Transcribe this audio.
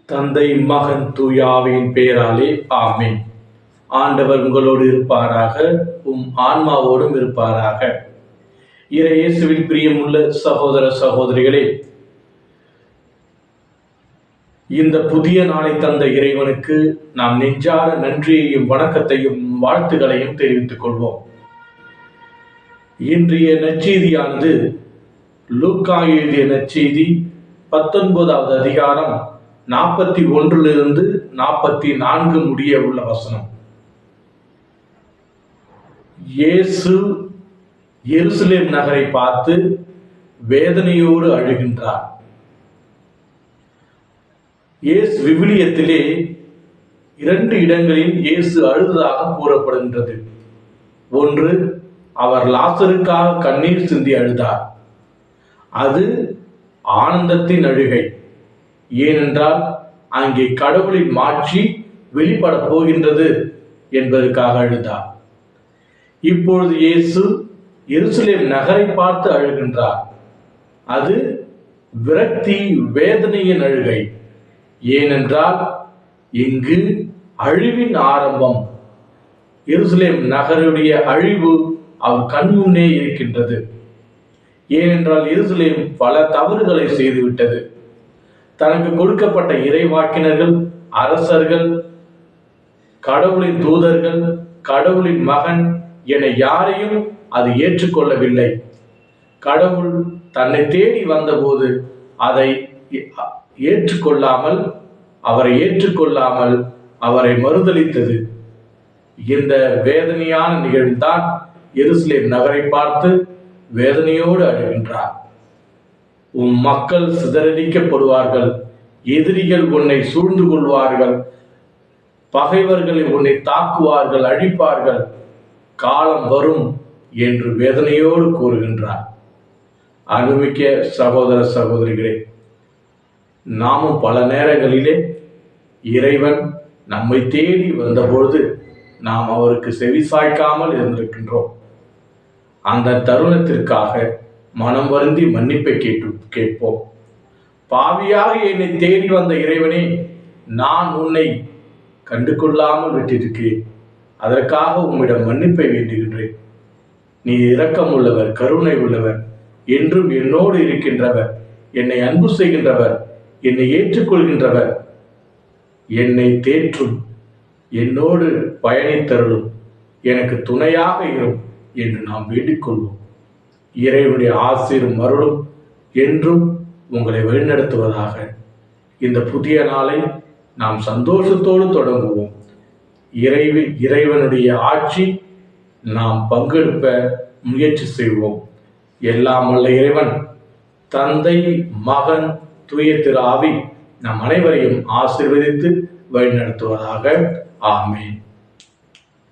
தந்தை மகன் தூயாவின் பெயராலே ஆமென். ஆண்டவர் உங்களோடு இருப்பாராக, உம் ஆன்மாவோடும் இருப்பாராக. இறை இயேசுவில் பிரியமுள்ள சகோதர சகோதரிகளே, இந்த புதிய நாளை தந்த இறைவனுக்கு நாம் நெஞ்சார நன்றியையும் வணக்கத்தையும் வாழ்த்துக்களையும் தெரிவித்துக் கொள்வோம். இன்றைய நற்செய்தியானது லூக்கா எழுதிய நற்செய்தி 19வது அதிகாரம் 41 44 முடிய உள்ள வசனம். இயேசு எருசலேம் நகரை பார்த்து வேதனையோடு அழுகின்றார். இயேசு விவிலியத்திலே 2 இடங்களில் இயேசு அழுததாக கூறப்படுகின்றது. ஒன்று, அவர் லாசருக்காக கண்ணீர் சிந்தி அழுதார். அது ஆனந்தத்தின் அழுகை. ஏனென்றால் அங்கே கடவுளின் மாட்சி வெளிப்பட போகின்றது என்பதற்காக அழுதார். இப்பொழுது இயேசு எருசலேம் நகரை பார்த்து அழுகின்றார். அது விரக்தி, வேதனையின் அழுகை. ஏனென்றால் இங்கு அழிவின் ஆரம்பம். எருசலேம் நகருடைய அழிவு அவர் கண்முன்னே இருக்கின்றது. ஏனென்றால் எருசலேம் பல தவறுகளை செய்துவிட்டது. தனக்கு கொடுக்கப்பட்ட இறைவாக்கினர்கள், அரசர்கள், கடவுளின் தூதர்கள், கடவுளின் மகன் என யாரையும் அது ஏற்றுக்கொள்ளவில்லை. கடவுள் தன்னை தேடி வந்தபோது அதை ஏற்றுக்கொள்ளாமல் அவரை மறுதலித்தது. இந்த வேதனையான நிகழ்வுதான் எருசலேம் நகரை பார்த்து வேதனையோடு அழுகின்றார். உம் மக்கள் சிதறடிக்கப்படுவார்கள், எதிரிகள் உன்னை சூழ்ந்து கொள்வார்கள், பகைவர்களை உன்னை தாக்குவார்கள், அழிப்பார்கள், காலம் வரும் என்று வேதனையோடு கூறுகின்றார். அன்புமிக்க சகோதர சகோதரிகளே, நாமும் பல நேரங்களிலே இறைவன் நம்மை தேடி வந்தபொழுது நாம் அவருக்கு செவிசாய்க்காமல் இருந்திருக்கின்றோம். அந்த தருணத்திற்காக மனம் வருந்தி மன்னிப்பை கேட்போம். பாவியாக என்னை தேடி வந்த இறைவனே, நான் உன்னை கண்டு கொள்ளாமல் விட்டிருக்கிறேன். அதற்காக உம்மிடம் மன்னிப்பை வேண்டுகின்றேன். நீ இரக்கம் உள்ளவர், கருணை உள்ளவர், என்றும் என்னோடு இருக்கின்றவர், என்னை அன்பு செய்கின்றவர், என்னை ஏற்றுக்கொள்கின்றவர், என்னை தேற்றும், என்னோடு பயணித்தருளும், எனக்கு துணையாக இரும் என்று நாம் வேண்டிக்கொள்வோம். இறைவனுடைய ஆசீரும் அருளும் என்றும் உங்களை வழிநடத்துவதாக. இந்த புதிய நாளை நாம் சந்தோஷத்தோடு தொடங்குவோம். இறைவனுடைய ஆட்சி நாம் பங்கெடுப்ப முயற்சி செய்வோம். எல்லாம் வல்ல இறைவன், தந்தை, மகன், தூய திரு ஆவி நம் அனைவரையும் ஆசீர்வதித்து வழிநடத்துவதாக. ஆமென்.